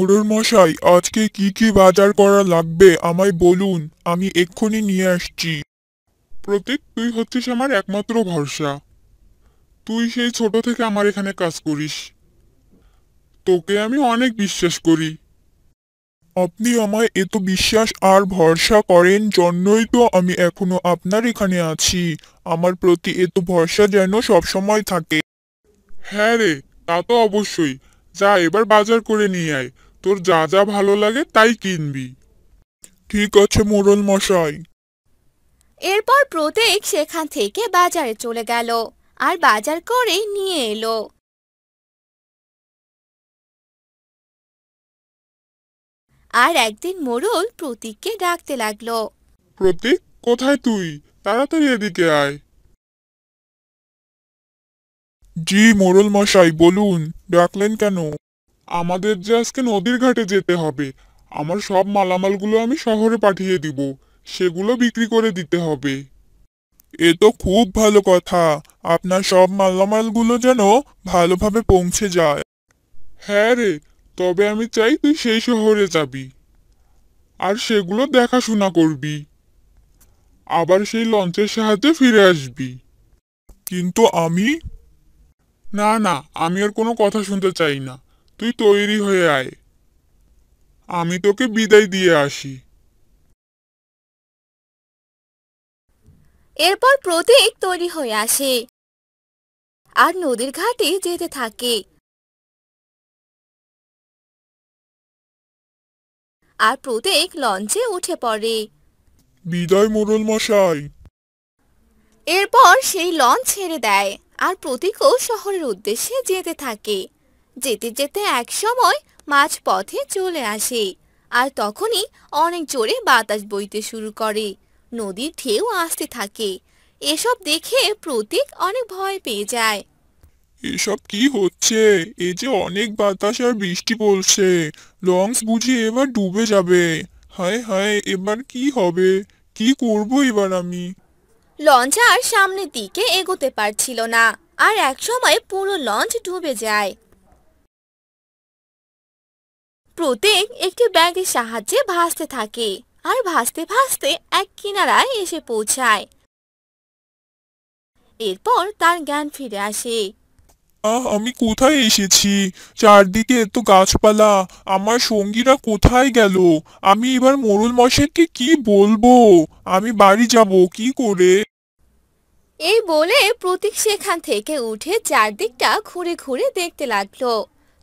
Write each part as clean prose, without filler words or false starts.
মোড়ল মশাই, আজকে কি কি বাজার করা লাগবে আমায় বলুন, আমি এক্ষুনি নিয়ে আসছি। প্রতীক, তুই হচ্ছিস আমার একমাত্র ভরসা। তুই সেই ছোট থেকে আমার এখানে কাজ করিস। তোকে আমি অনেক বিশ্বাস করি। আপনি আমায় এত বিশ্বাস আর ভরসা করেন জন্যই তো আমি এখনো আপনার এখানে আছি। আমার প্রতি এত ভরসা যেন সবসময় থাকে। হ্যাঁ রে, তা তো অবশ্যই। যা এবার বাজার করে নিয়ে আয়। তোর যা যা ভালো লাগে তাই কিনবি। ঠিক আছে মোড়ল মশাই। এরপর প্রতীক সেখান থেকে বাজারে চলে গেল আর বাজার করে নিয়ে এলো। আর একদিন মোড়ল প্রতীককে ডাকতে লাগলো। প্রতীক, কোথায় তুই? তাড়াতাড়ি এদিকে আয়। জি মোড়ল মশাই, বলুন, ডাকলেন কেন? আমাদের যে আজকে নদীর ঘাটে যেতে হবে। আমার সব মালামালগুলো আমি শহরে পাঠিয়ে দিব। সেগুলো বিক্রি করে দিতে হবে। এ তো খুব ভালো কথা। আপনার সব মালামালগুলো যেন ভালোভাবে পৌঁছে যায়। হ্যাঁ রে, তবে আমি চাই তুই সেই শহরে যাবি আর সেগুলো দেখাশোনা করবি। আবার সেই লঞ্চের সাহায্যে ফিরে আসবি। কিন্তু আমি? না না, আমি আর কোনো কথা শুনতে চাই না। তুই তৈরি হয়ে আয়। আমি তোকে বিদায় দিয়ে আসি। এরপর প্রতীক তৈরি হয়ে আসে আর নদীর ঘাটে যেতে থাকে। আর প্রতীক লঞ্চে উঠে পড়ে। বিদায় মোড়ল মশাই। এরপর সেই লঞ্চ ছেড়ে দেয় আর প্রতীকও শহরের উদ্দেশ্যে যেতে থাকে। যেতে যেতে এক সময় মাঝপথে চলে আসে আর তখনই অনেক জোরে বাতাস বইতে শুরু করে। নদীর ঢেউ আসতে থাকে। এসব দেখে প্রতীক অনেক ভয় পেয়ে যায়। এসব কি হচ্ছে? এই যে অনেক বাতাস আর বৃষ্টি পড়ছে, লঞ্চ বুঝি এবার ডুবে যাবে। হায় হায়, এবার কি হবে? কি করব এবার আমি? লঞ্চ আর সামনের দিকে এগোতে পারছিল না আর একসময় পুরো লঞ্চ ডুবে যায়। প্রতীক একটি ব্যাগের সাহায্যে ভাসতে থাকে আর ভাসতে ভাসতে এক কিনারায় এসে পৌঁছায়। এরপর তার জ্ঞান ফিরে আসে। আমি কোথায় এসেছি? চারদিকে এত গাছপালা। আমার সঙ্গীরা কোথায় গেল? আমি এবার মোড়ল মশাইকে কি বলবো? আমি বাড়ি যাব কি করে? এই বলে প্রতীক সেখান থেকে উঠে চারদিকটা ঘুরে ঘুরে দেখতে লাগলো।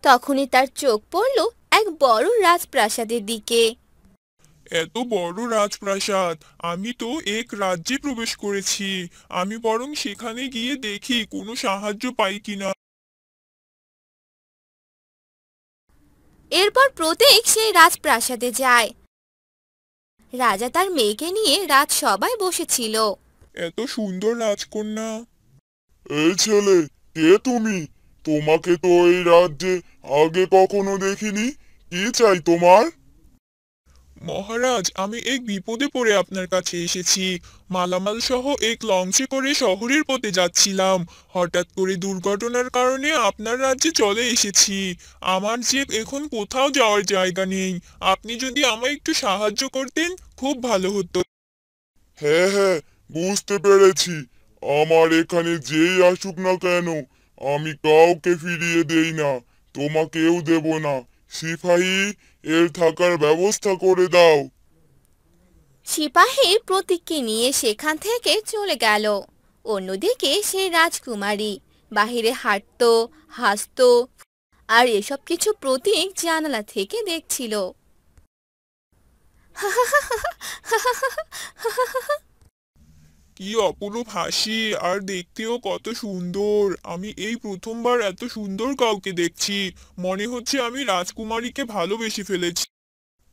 তখনই তার চোখ পড়ল এক বড় রাজপ্রাসাদের দিকে। এত বড় রাজপ্রাসাদ! আমি তো এক রাজ্যে প্রবেশ করেছি। আমি বরং সেখানে গিয়ে দেখি কোনো সাহায্য পাই কিনা। এরপর প্রতীক সেই রাজপ্রাসাদে যায়। রাজা তার মেয়েকে নিয়ে রাজসভায় বসেছিল। এত সুন্দর রাজকন্যা! এই ছেলে, কে তুমি? তোমাকে তো এই রাজ্যে আগে কখনো দেখিনি। কি চাই তোমার? মহারাজ, আমি এক বিপদে পড়ে আপনার কাছে এসেছি। মালামাল সহ এক লঞ্চে করে শহরের পথে যাচ্ছিলাম। হঠাৎ করে দুর্ঘটনার কারণে আপনার রাজ্যে চলে এসেছি। আমার যে এখন কোথাও যাওয়ার জায়গা নেই। আপনি যদি আমায় একটু সাহায্য করতেন, খুব ভালো হতো। হ্যাঁ হ্যাঁ, বুঝতে পেরেছি। আমার এখানে যেই আসুক না কেন, আমি কাউকে ফিরিয়ে দেই না। তোমাকেও দেব না। সিপাহী, এর থাকার ব্যবস্থা করে দাও। সিপাহী প্রতীককে নিয়ে সেখান থেকে চলে গেল। অন্যদিকে সেই রাজকুমারী বাহিরে হাঁটতো, হাসতো আর এসব কিছু প্রতীক জানালা থেকে দেখছিল। কি অপরূপ হাসি, আর দেখতেও কত সুন্দর! আমি এই প্রথমবার এত সুন্দর কাউকে দেখছি। মনে হচ্ছে আমি রাজকুমারীকে ভালোবেসে ফেলেছি।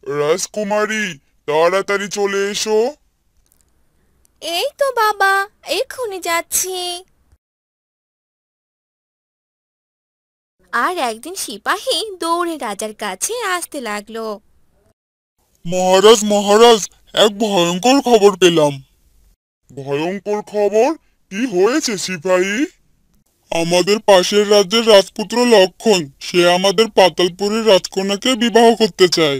রাজকুমারী, তাড়াতাড়ি চলে এসো। এই তো বাবা, এক্ষুনি যাচ্ছি। আর একদিন সিপাহী দৌড়ে রাজার কাছে আসতে লাগলো। মহারাজ মহারাজ, এক ভয়ঙ্কর খবর পেলাম। ভয়ঙ্কর খবর? কি হয়েছে সিপাহী? আমাদের পাশের রাজ্যের রাজপুত্র লক্ষণ সে আমাদের পাতালপুরের রাজকন্যাকে বিবাহ করতে চায়।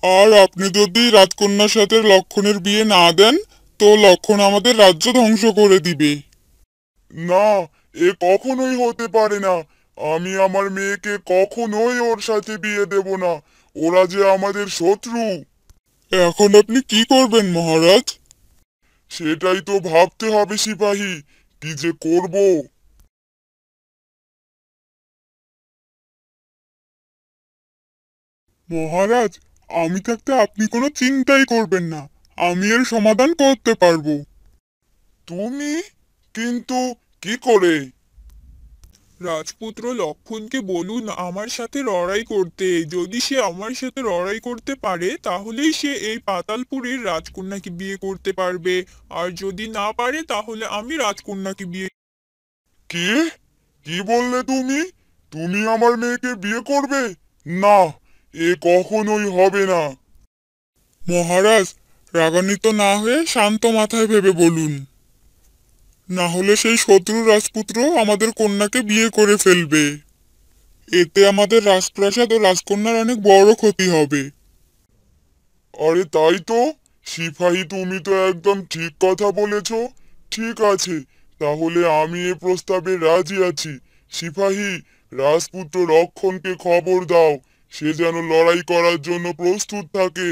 আর আপনি যদি রাজকন্যার সাথে লক্ষণের বিয়ে না দেন তো লক্ষণ আমাদের রাজ্য ধ্বংস করে দিবে। না, এ কখনোই হতে পারে না। আমি আমার মেয়েকে কখনোই ওর সাথে বিয়ে দেব না। ওরা যে আমাদের শত্রু। এখন আপনি কি করবেন মহারাজ? সেটাই তো ভাবতে হবে সিপাহী, কি যে করব। মহারাজ, আমি থাকতে আপনি কোনো চিন্তাই করবেন না, আমি এর সমাধান করতে পারবো। তুমি? কিন্তু কি করে? রাজপুত্র লক্ষণকে বলুন আমার সাথে লড়াই করতে, যদি সে আমার সাথে লড়াই করতে পারে তাহলেই সে এই পাতালপুরের রাজকন্যাকে বিয়ে করতে পারবে, আর যদি না পারে তাহলে আমি রাজকন্যাকে বিয়ে। কি? কি বললে তুমি? তুমি আমার মেয়েকে বিয়ে করবে? না, এ কখনোই হবে না। মহারাজ, রাগান্বিত না হয়ে শান্ত মাথায় ভেবে বলুন, না হলে সেই শত্রু রাজপুত্র আমাদের কন্যাকে বিয়ে করে ফেলবে। এতে আমাদের রাজপ্রাসাদ ও রাজকন্যার অনেক বড় ক্ষতি হবে। আরে তাই তো। সিপাহী, তুমি তো একদম ঠিক কথা বলেছ। ঠিক আছে, তাহলে আমি এ প্রস্তাবে রাজি আছি। সিপাহী, রাজপুত্র লক্ষণকে খবর দাও, সে যেন লড়াই করার জন্য প্রস্তুত থাকে।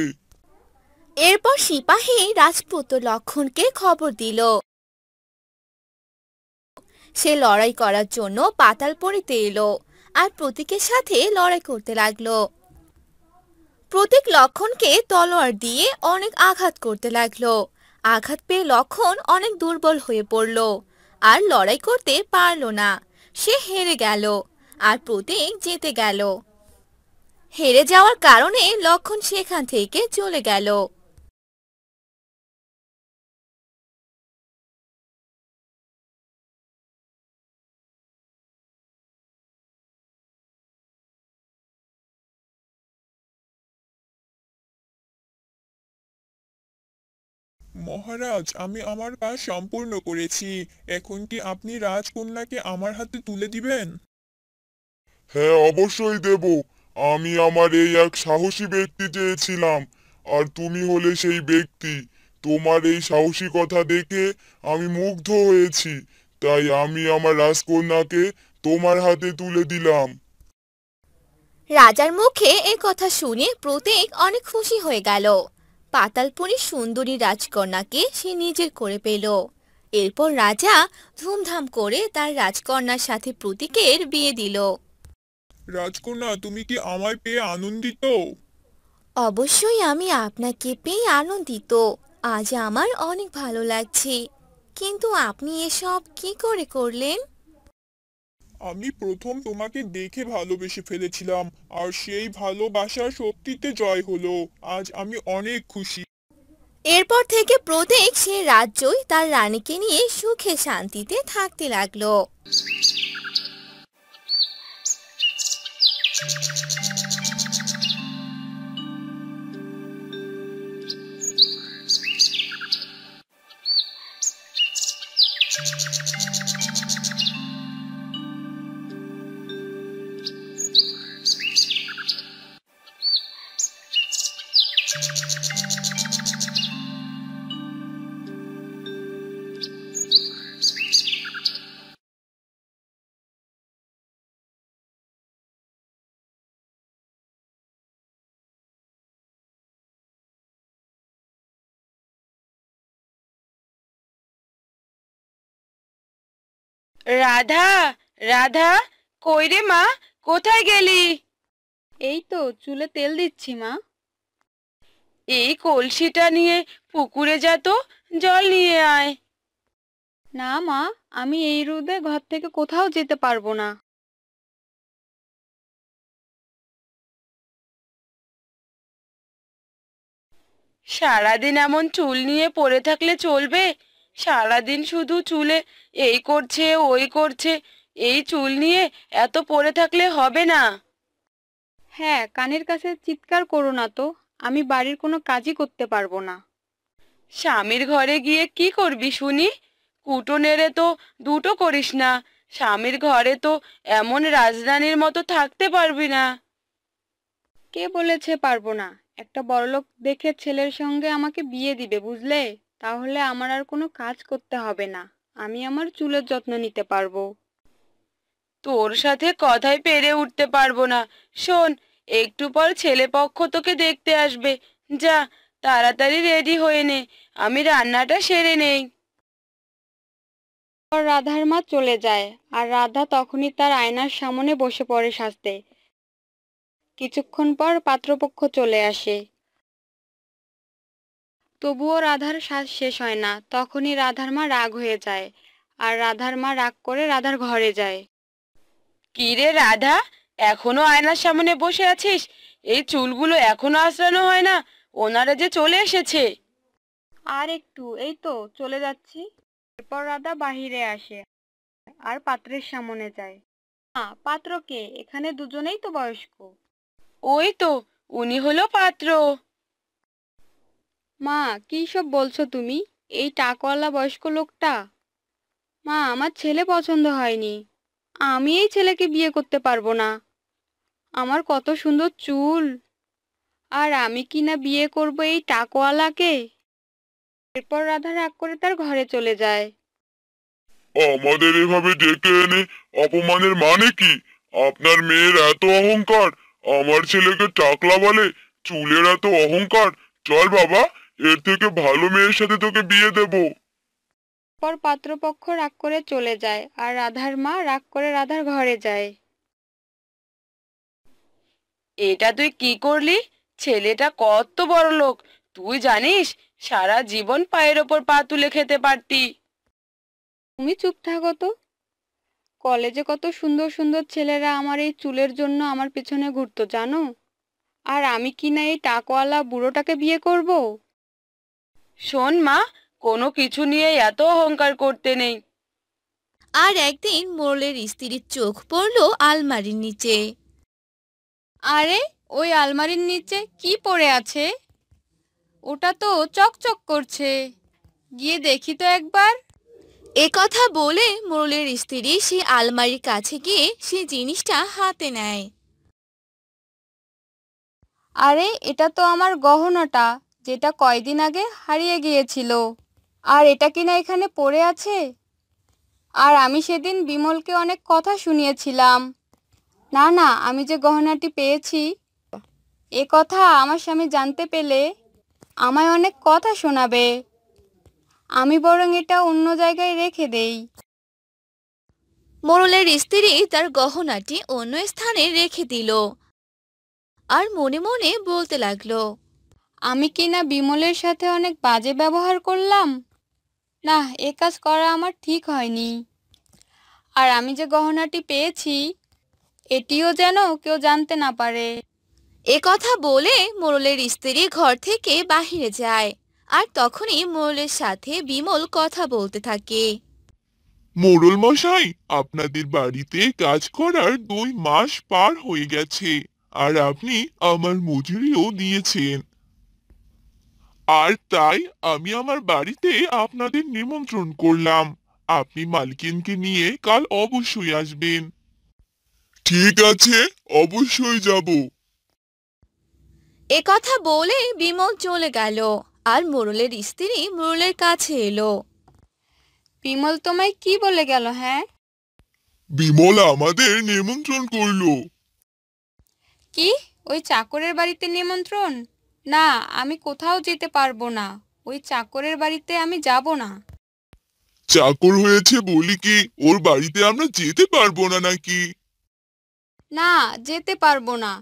এরপর সিপাহী রাজপুত্র লক্ষণকে খবর দিল। সে লড়াই করার জন্য পাতালপুরীতে এলো আর প্রতীকের সাথে লড়াই করতে লাগলো। প্রতীক লক্ষণকে তলোয়ার দিয়ে অনেক আঘাত করতে লাগলো। আঘাত পেয়ে লক্ষণ অনেক দুর্বল হয়ে পড়ল আর লড়াই করতে পারলো না। সে হেরে গেল আর প্রতীক জিতে গেল। হেরে যাওয়ার কারণে লক্ষণ সেখান থেকে চলে গেল। মহারাজ, আমি আমার কাজ সম্পূর্ণ করেছি। এখন কি আপনি রাজকন্যাকে আমার হাতে তুলে দিবেন? হ্যাঁ, অবশ্যই দেব। আমি আমার এই এক সাহসী ব্যক্তি চেয়েছিলাম, আর তুমি হলে সেই ব্যক্তি। তোমার এই সাহসিকতা দেখে আমি মুগ্ধ হয়েছি, তাই আমি আমার রাজকন্যাকে তোমার হাতে তুলে দিলাম। রাজার মুখে এ কথা শুনে প্রতীক অনেক খুশি হয়ে গেল। পাতালপুরীর সুন্দরী রাজকন্যাকে সে নিজের করে পেল। এরপর রাজা ধুমধাম করে তার রাজকন্যার সাথে প্রতীকের বিয়ে দিল। রাজকন্যা, তুমি কি আমায় পেয়ে আনন্দিত? অবশ্যই আমি আপনাকে পেয়ে আনন্দিত। আজ আমার অনেক ভালো লাগছে। কিন্তু আপনি এসব কি করে করলেন? আমি প্রথম তোমাকে দেখে ভালোবেসে ফেলেছিলাম, আর সেই ভালোবাসার শক্তিতে জয় হলো। আজ আমি অনেক খুশি। এরপর থেকে প্রতীক সে রাজ্যই তার রানীকে নিয়ে সুখে শান্তিতে থাকতে লাগলো। রাধা, রাধা, কই রে মা? কোথায় গেলি? এই তো চুলে তেল দিচ্ছি মা। এই কলসিটা নিয়ে পুকুরে যা তো, জল নিয়ে আয়। না মা, আমি এই রোদে ঘর থেকে কোথাও যেতে পারবো না। সারাদিন এমন চুল নিয়ে পড়ে থাকলে চলবে? সারাদিন শুধু চুলে এই করছে ওই করছে। এই চুল নিয়ে এত পড়ে থাকলে হবে না। হ্যাঁ, কানের কাছে চিৎকার করো না তো, আমি বাড়ির কোনো কাজই করতে পারবো না। স্বামীর ঘরে গিয়ে কি করবি শুনি? কুটো নেড়ে তো দুটো করিস না, স্বামীর ঘরে তো এমন রাজরানীর মতো থাকতে পারবি না। কে বলেছে পারবো না? একটা বড়লোক দেখে ছেলের সঙ্গে আমাকে বিয়ে দিবে, বুঝলে? তাহলে আমার আর কোনো কাজ করতে হবে না, আমি আমার চুলের যত্ন নিতে পারবো। তোর সাথে কথাই পেরে উঠতে পারবো না। শোন, একটু পর ছেলে পক্ষ তোকে দেখতে আসবে। যা, তাড়াতাড়ি রেডি হয়ে নে, আমি রান্নাটা সেরে নেই। পর রাধার মা চলে যায়, আর রাধা তখনই তার আয়নার সামনে বসে পড়ে সাজতে। কিছুক্ষণ পর পাত্রপক্ষ চলে আসে, তবুও রাধার সাজ শেষ হয় না। তখনই রাধার মা রাগ হয়ে যায়, আর রাধার মা রাগ করে রাধার ঘরে যায়। কি রে রাধা, এখনো আয়নার সামনে বসে আছিস? এই চুলগুলো এখনো আঁচড়ানো হয় না? ওনারা যে চলে এসেছে। আর একটু, এই তো চলে যাচ্ছি। এরপর রাধা বাহিরে আসে আর পাত্রের সামনে যায়। পাত্র কে? এখানে দুজনেই তো বয়স্ক। ওই তো, উনি হলো পাত্র। মা, কি সব বলছো তুমি? এই টাকওয়ালা বয়স্ক লোকটা? মা, আমার ছেলে পছন্দ হয়নি, আমি এই ছেলেকে বিয়ে করতে পারবো না। আমার কত সুন্দর চুল, আর আমি কি না বিয়ে করব এই টাকওয়ালাকে? এরপর রাধা রাগ করে তার ঘরে চলে যায়। আমাদের এভাবে ডেকে এনে অপমানের মানে কি? আপনার মেয়ের এত অহংকার, আমার ছেলেকে টাকলা বলে, চুলের এত অহংকার। চল বাবা, এর থেকে ভালো মেয়ের সাথে তোকে বিয়ে দেব। পর পাত্রপক্ষ রাগ করে চলে যায়, আর রাধার মা রাগ করে রাধার ঘরে যায়। এটা তুই কি করলি? ছেলেটা কত বড় লোক, তুই জানিস? সারা জীবন পায়ের ওপর পা তুলে খেতে পারতি। তুমি চুপ থাকো তো। কলেজে কত সুন্দর সুন্দর ছেলেরা আমার এই চুলের জন্য আমার পেছনে ঘুরতো, জানো? আর আমি কি না এই টাকওয়ালা বুড়োটাকে বিয়ে করব? শোন মা, কোনো কিছু নিয়ে এত অহংকার করতে নেই। আর একদিন মোড়লের স্ত্রীর চোখ পড়ল আলমারির নিচে। আরে, ওই আলমারির নিচে কি পড়ে আছে? ওটা তো চকচক করছে, গিয়ে দেখি তো একবার। এ কথা বলে মোড়লের স্ত্রী সেই আলমারির কাছে গিয়ে সেই জিনিসটা হাতে নেয়। আরে, এটা তো আমার গহনাটা, যেটা কয়দিন আগে হারিয়ে গিয়েছিল। আর এটা কিনা এখানে পড়ে আছে। আর আমি সেদিন বিমলকে অনেক কথা শুনিয়েছিলাম। না না, আমি যে গহনাটি পেয়েছি, এ কথা আমার স্বামী জানতে পেলে আমায় অনেক কথা শোনাবে। আমি বরং এটা অন্য জায়গায় রেখে দেই। মোড়লের স্ত্রী তার গহনাটি অন্য স্থানে রেখে দিল আর মনে মনে বলতে লাগলো, আমি কি না বিমলের সাথে অনেক বাজে ব্যবহার করলাম? না, এ কাজ করা আমার ঠিক হয়নি। আর আমি যে গহনাটি পেয়েছি, এটিও যেন কেউ জানতে না পারে। এ কথা বলে মোড়লের স্ত্রী ঘর থেকে বাহিরে যায়। আর তখনই মোড়লের সাথে বিমল কথা বলতে থাকে। মোড়ল মশাই, আপনাদের বাড়িতে কাজ করার 2 মাস পার হয়ে গেছে, আর আপনি আমার মজুরিও দিয়েছেন। আর তাই আমি আমার বাড়িতে আপনাদের নিমন্ত্রণ করলাম। আপনি মালকিনকে নিয়ে কাল অবশ্যই আসবেন। ঠিক আছে, অবশ্যই যাব। এ কথা বলে বিমল চলে গেল। আর মোড়লের স্ত্রী মোড়লের কাছে এলো। বিমল তোমায় কি বলে গেল? হ্যাঁ, বিমল আমাদের নিমন্ত্রণ করলো। কি? ওই চাকরের বাড়িতে নিমন্ত্রণ? না, আমি কোথাও যেতে পারবো না, ওই চাকরের বাড়িতে আমি যাব না। চাকর হয়েছে বলি কি ওর বাড়িতে আমরা যেতে পারবো না নাকি? না, যেতে পারবো না।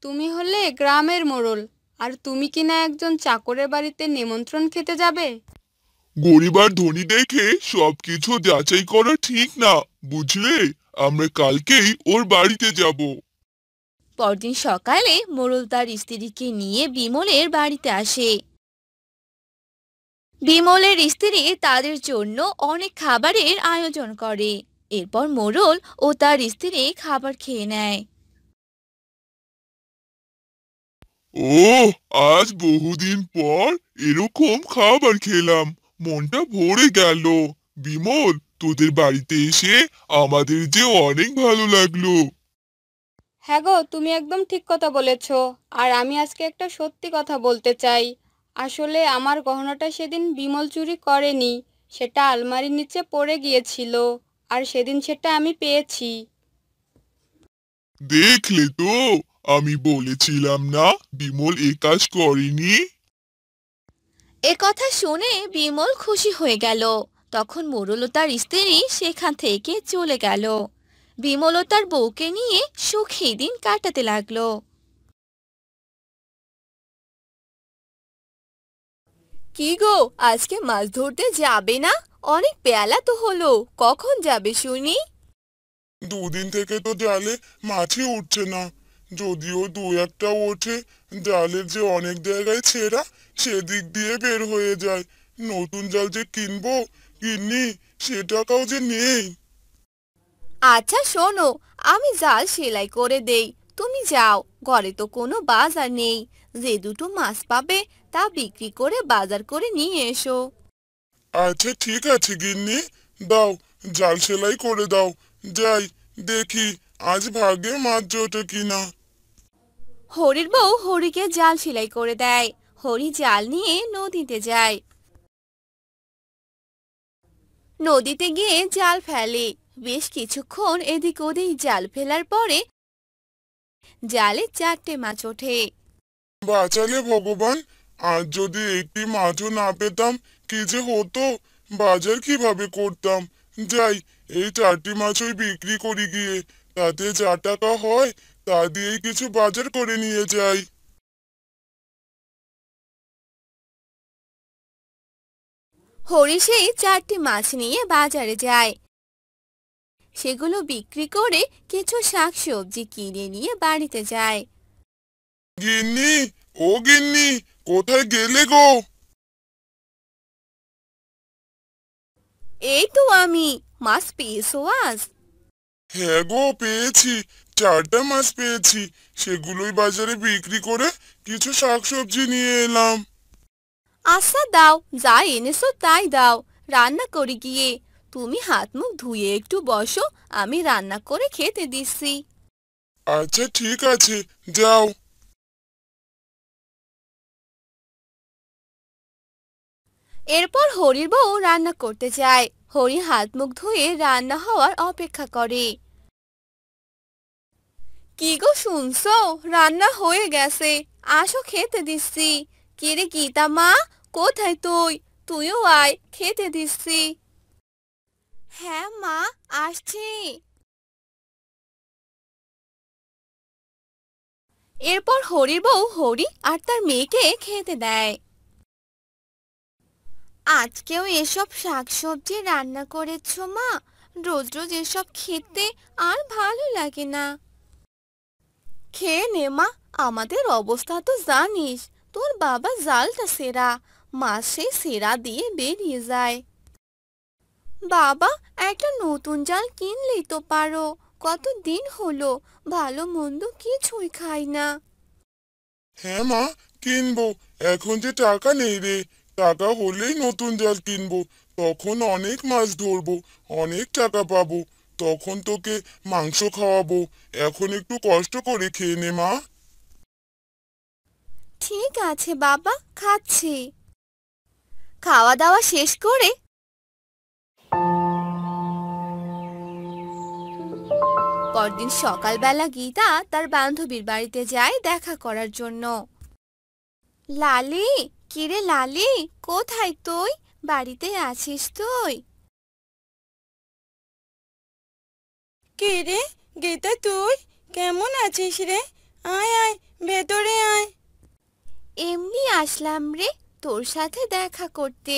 তুমি হলে গ্রামের মোড়ল, আর তুমি কিনা একজন চাকরের বাড়িতে নিমন্ত্রণ খেতে যাবে? গরিব আর ধনী দেখে সবকিছু যাচাই করা ঠিক না, বুঝলে? আমরা কালকেই ওর বাড়িতে যাব। পরদিন সকালে মোড়ল তার স্ত্রীকে নিয়ে বিমলের বাড়িতে আসে। বিমলের স্ত্রী তাদের জন্য অনেক খাবারের আয়োজন করে। এরপর মোড়ল ও তার স্ত্রী খাবার খেয়ে নেয়। ও, আজ বহুদিন পর এরকম খাবার খেলাম, মনটা ভরে গেল। বিমল, তোদের বাড়িতে এসে আমাদের যে অনেক ভালো লাগলো। হ্যাঁ গো, তুমি একদম ঠিক কথা বলেছো। আর আমি আজকে একটা সত্যি কথা বলতে চাই। আসলে আমার গহনাটা সেদিন বিমল চুরি করেনি, সেটা আলমারির নিচে পড়ে গিয়েছিল, আর সেদিন সেটা আমি পেয়েছি। দেখলে তো, আমি বলেছিলাম না বিমল এ কাজ করেনি। এ কথা শুনে বিমল খুশি হয়ে গেল। তখন মোড়ল ও তার স্ত্রী সেখান থেকে চলে গেল। বিমল ও তার বউকে নিয়ে সুখী দিন কাটাতে লাগলো। কি গো, আজকে মাছ ধরতে যাবে না? অনেক বেলা তো হলো, কখন যাবে শুনি? দুদিন থেকে তো জালে মাছই উঠছে না। যদিও দু একটা ওঠে, জালের যে অনেক জায়গায় ছেঁড়া, সেদিক দিয়ে বের হয়ে যায়। নতুন জাল যে কিনবো কিনি, সে টাকাও যে নেই। আচ্ছা শোনো, আমি জাল সেলাই করে দেই, তুমি যাও। ঘরে তো কোনো বাজার নেই, যে দুটো মাছ পাবে তা বিক্রি করে বাজার করে নিয়ে এসো। আচ্ছা ঠিক আছে গিন্নি, দাও, জাল সেলাই করে দাও। যাই, দেখি আজ ভাগে মাছ জোটে কিনা। হরির বউ হরিকে জাল সেলাই করে দেয়। হরি জাল নিয়ে নদীতে যায়। নদীতে গিয়ে জাল ফেলে। বেশ কিছুক্ষণ এদিক ওদিক জাল ফেলার পরে জালে 4টে মাছ ওঠে। বাঁচালে ভগবান, আজ যদি একটি মাছও না পেতাম কি যে হতো, বাজার কিভাবে করতাম। যাই, এই 4টি মাছই বিক্রি করি গিয়ে, তাতে যা টাকা হয় তা দিয়েই কিছু বাজার করে নিয়ে যাই। হরি সেই 4টি মাছ নিয়ে বাজারে যায়। সেগুলো বিক্রি করে কিছু শাকসবজি কিনে নিয়ে বাড়িতে যায়। গিন্নি, ও গিন্নি, কোথায় গেলে গো? এই তো আমি। মাছ পেয়েছো আজ? হ্যাঁ গো, পেয়েছি। 4টা মাছ পেয়েছি, সেগুলোই বাজারে বিক্রি করে কিছু শাকসবজি নিয়ে এলাম। আচ্ছা দাও, যা এনেছো তাই দাও, রান্না করি গিয়ে। তুমি হাত মুখ ধুয়ে একটু বসো, আমি রান্না করে খেতে দিচ্ছি। আচ্ছা ঠিক আছে, যাও। এরপর হরির বউ রান্না করতে যায়। হরি হাত মুখ ধুয়ে রান্না হওয়ার অপেক্ষা করে। কি গো শুনছো, রান্না হয়ে গেছে, আসো খেতে দিচ্ছি। কিরে গীতা মা, কোথায় তুই? তুইও আয়, খেতে দিচ্ছি। হ্যাঁ মা, আসছি। এরপর হরির বউ হরি আর তার মেয়েকে খেতে দেয়। আজকেও এসব শাকসবজি রান্না করেছো মা? রোজ রোজ এসব খেতে আর ভালো লাগে না। খেয়ে নে মা, আমাদের অবস্থা তো জানিস। তোর বাবা জালটা সেরা, মাছ সেই সেরা দিয়ে বেরিয়ে যায়। বাবা, একটা নতুন জাল কিনলেই তো পারো। কত দিন হলো ভালো মন্দ কিছুই খাই না। হ্যাঁ মা, কিনবো। এখন যে টাকা নেই রে, টাকা হলেই নতুন জাল কিনবো। তখন অনেক মাছ ধরবো, অনেক টাকা পাবো। তখন তোকে মাংস খাওয়াবো। এখন একটু কষ্ট করে খেয়ে নে মা। ঠিক আছে বাবা, খাচ্ছি। খাওয়া দাওয়া শেষ করে পরদিন সকালবেলা গীতা তার বান্ধবীর বাড়িতে যায় দেখা করার জন্য। লালি, কিরে লালি, কোথায় তুই? বাড়িতে আছিস তুই? কে রে গীতা, তুই কেমন আছিস রে? আয় আয়, ভেতরে আয়। এমনি আসলাম রে, তোর সাথে দেখা করতে।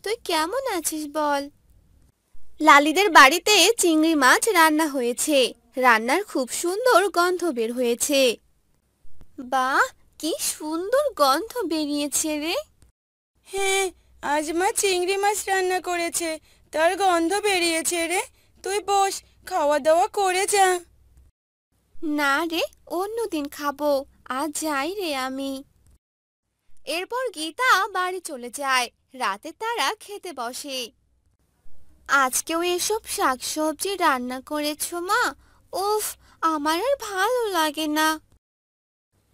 তুই কেমন আছিস বল? লালিদের বাড়িতে চিংড়ি মাছ রান্না হয়েছে। রান্নার খুব সুন্দর গন্ধ বের হয়েছে। বাহ, কি সুন্দর গন্ধ বেরিয়েছে রে। হ্যাঁ, আজ মা চিংড়ি মাছ রান্না করেছে, তার গন্ধ বেরিয়েছে রে। তুই বস, খাওয়া দাওয়া করে যা। না রে, অন্যদিন খাবো, আজ যাই রে আমি। এরপর গীতা বাড়ি চলে যায়। রাতে তারা খেতে বসে। আজকেও এসব শাকসবজি রান্না করেছো মা? উফ, আমার আর ভালো লাগে না।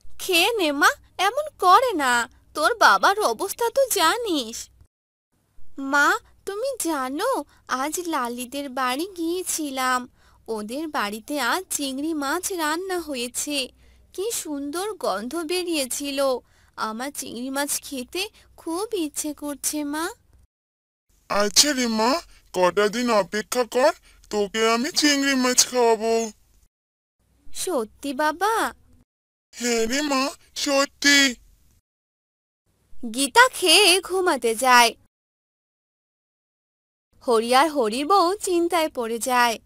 খেয়ে নে মা, এমন করে না। তোর বাবার অবস্থা তো জানিস। মা, তুমি জানো আজ লালিদের বাড়ি গিয়েছিলাম। ওদের বাড়িতে আজ চিংড়ি মাছ রান্না হয়েছে। কি সুন্দর গন্ধ বেরিয়েছিল। আমার চিংড়ি মাছ খেতে খুব ইচ্ছে করছে মা। আচ্ছা রে মা, কটা দিন অপেক্ষা কর, তোকে আমি চিংড়ি মাছ খাওয়াবো। সত্যি বাবা? হ্যাঁ রে মা, সত্যি। গীতা খেয়ে ঘুমাতে যায়। হরি আর হরির বউ চিন্তায় পড়ে যায়।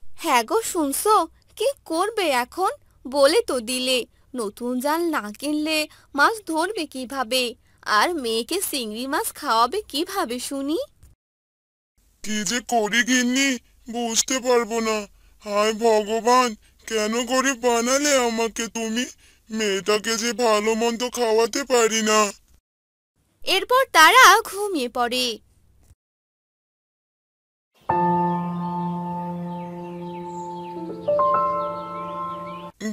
হ্যাঁ গো, শুনছো? কি করবে এখন? বলে তো দিলে নতুন জাল না কিনলে মাছ ধরবে কিভাবে? আর মেয়েকে চিংড়ি মাছ খাওয়াবে কিভাবে শুনি? কি যে করি গিন্নি, বুঝতে পারবো না। হায় ভগবান, কেন করে বানালে আমাকে তুমি? মেয়েটাকে যে ভালো মন্দ খাওয়াতে পারি না। এরপর তারা ঘুমিয়ে পড়ে।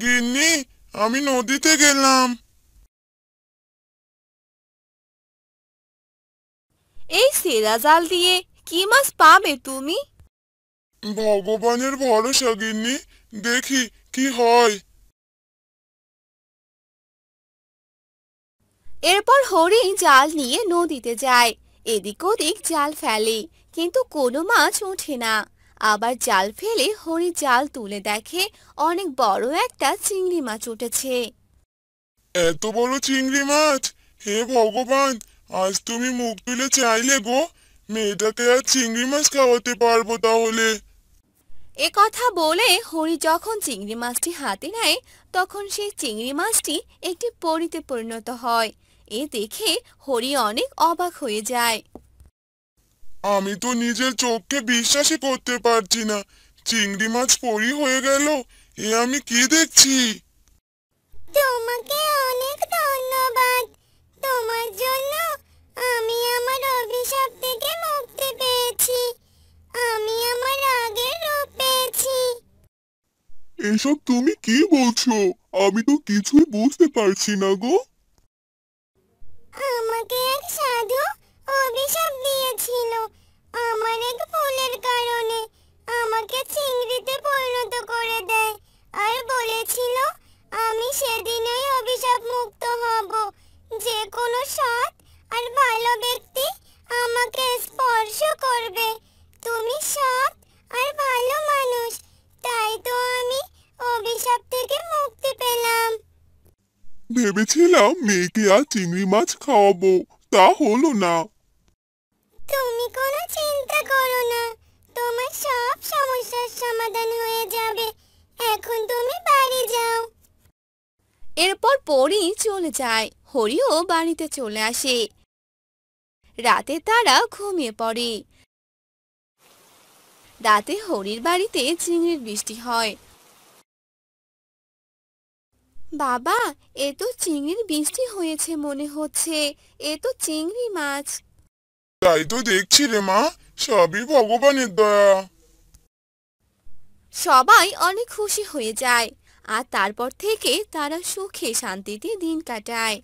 গিন্নি, আমি নদীতে গেলাম। এই সেরা জাল দিয়ে কি মাছ পাবে তুমি? ভগবানের ভরসা গিন্নি, দেখি কি হয়। এরপর হরি জাল নিয়ে নদীতে যায়। এদিক ওদিক জাল ফেলে, কিন্তু কোনো মাছ ওঠে না। আবার জাল ফেলে হরি জাল তুলে দেখে অনেক বড় একটা চিংড়ি মাছ উঠেছে। এত বড় চিংড়ি মাছ! হে ভগবান, আজ তুমি মুখ তুলে চাইলে গো, মেয়েটাকে আর চিংড়ি মাছ খাওয়াতে পারবো তাহলে। এ কথা বলে হরি যখন চিংড়ি মাছটি হাতে নেয়, তখন সেই চিংড়ি মাছটি একটি পরীতে পরিণত হয়। এ দেখে হরি অনেক অবাক হয়ে যায়। আমি তো নিজের চোখকে বিশ্বাসই করতে পারছি না। চিংড়ি মাছ পরি হয়ে গেল, এ আমি কি দেখছি? তোমাকে অনেক ধন্যবাদ। তোমার জন্য আমি আমার অভিশাপ থেকে মুক্তি পেয়েছি। আমি আমার আগের রূপ পেয়েছি। এসব তুমি কি বলছো? আমি তো কিছুই বুঝতে পারছি না গো। আমাকে এক সাধু অভিশাপ দিয়েছিল আমার এক ভুলের কারণে। আমাকে চিংড়িতে পরিণত করে দেয় আর বলেছিল আমি সেদিনই অভিশাপ মুক্ত হব। যে কোনো সৎ আর ভালো ব্যক্তি আমাকে স্পর্শ করবে। তুমি সৎ আর ভালো মানুষ, তাই তো আমি অভিশাপ থেকে মুক্তি পেলাম। ভেবেছিলাম মেয়েকে আর চিংড়ি মাছ খাওয়াবো, তা হলো না। তুমি কোনো চিন্তা করো না, তোমার সব সমস্যার সমাধান হয়ে যাবে। এখন তুমি বাড়ি যাও। এরপর পরি চলে যায়। হরিও বাড়িতে চলে আসে। রাতে তারা ঘুমিয়ে পড়ে। রাতে হরির বাড়িতে চিংড়ির বৃষ্টি হয়। বাবা, এ তো চিংড়ির বৃষ্টি হয়েছে মনে হচ্ছে। এ তো চিংড়ি মাছ। তাই তো দেখছি রে মা, সবই ভগবানের দয়া। সবাই অনেক খুশি হয়ে যায়। আর তারপর থেকে তারা সুখে শান্তিতে দিন কাটায়।